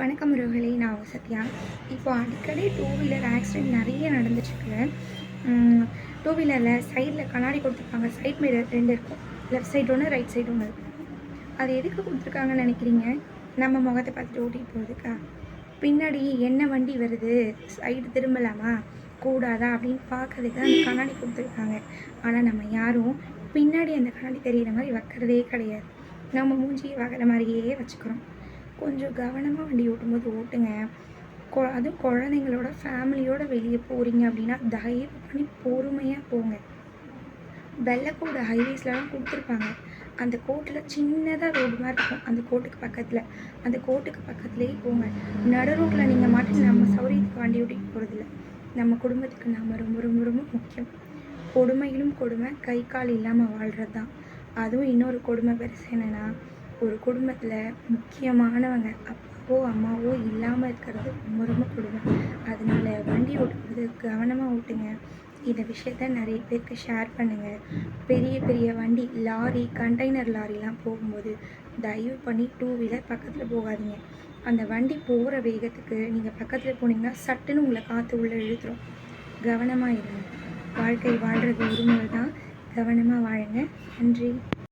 வணக்கம் உறவுகளே, நான் உங்க சத்யா. இப்போ அடிக்கடி டூ வீலர் ஆக்சிடென்ட் நிறைய நடந்துட்டுருக்கு. டூ வீலரில் சைடில் கண்ணாடி கொடுத்துருப்பாங்க. சைட் மிரர் 2 இருக்கும். லெஃப்ட் சைடு ஒன்று, ரைட் சைடு ஒன்று இருக்கும். அது எதுக்கு கொடுத்துருக்காங்கன்னு நினைக்கிறீங்க? நம்ம முகத்தை பார்த்துட்டு ஓட்டிகிட்டு போகிறதுக்கா? பின்னாடி என்ன வண்டி வருது, சைடு திரும்பலாமா கூடாதா அப்படின்னு பார்க்கறதுக்கு தான் அந்த கண்ணாடி கொடுத்துருக்காங்க. ஆனால் நம்ம யாரும் பின்னாடி அந்த கண்ணாடி தெரிகிற மாதிரி வைக்கிறதே கிடையாது. நம்ம மூஞ்சியை வைக்கிற மாதிரியே வச்சுக்கிறோம். கொஞ்சம் கவனமாக வண்டி ஓட்டும்போது ஓட்டுங்க. அதுவும் குழந்தைங்களோட ஃபேமிலியோடு வெளியே போகிறீங்க அப்படின்னா தயவு பண்ணி பொறுமையாக போங்க. வெள்ளக்கோடு ஹைவேஸ்லாம் கொடுத்துருப்பாங்க. அந்த கோட்டில் சின்னதாக ரோடு மாதிரி இருக்கும். அந்த கோட்டுக்கு பக்கத்துலேயே போங்க. நடு ரோட்டில் நீங்கள் மாட்டி நம்ம சௌரியத்துக்கு வண்டி ஓட்டிட்டு போகிறதில்ல. நம்ம குடும்பத்துக்கு நம்ம ரொம்ப ரொம்ப ரொம்ப முக்கியம். கொடுமையிலும் கொடுமை கை கால் இல்லாமல் வாழ்கிறது தான். அதுவும் இன்னொரு கொடுமை பெருசு என்னென்னா, ஒரு குடும்பத்தில் முக்கியமானவங்க அப்பாவோ அம்மாவோ இல்லாமல் இருக்கிறது ரொம்ப ரொம்ப கொடுமை. அதனால் வண்டி ஓட்டும்போது கவனமாக ஓட்டுங்க. இந்த விஷயத்த நிறைய பேருக்கு ஷேர் பண்ணுங்கள். பெரிய பெரிய வண்டி, லாரி, கண்டெய்னர் லாரிலாம் போகும்போது தயவு பண்ணி டூ வீலர் பக்கத்தில் போகாதீங்க. அந்த வண்டி போகிற வேகத்துக்கு நீங்கள் பக்கத்தில் போனீங்கன்னா சட்டுன்னு உங்களை காற்று உள்ளே இழுத்துரும். கவனமாக இருங்க. வாழ்க்கை வாழ்கிறது ஒரு முறை தான். கவனமாக வாழுங்க. நன்றி.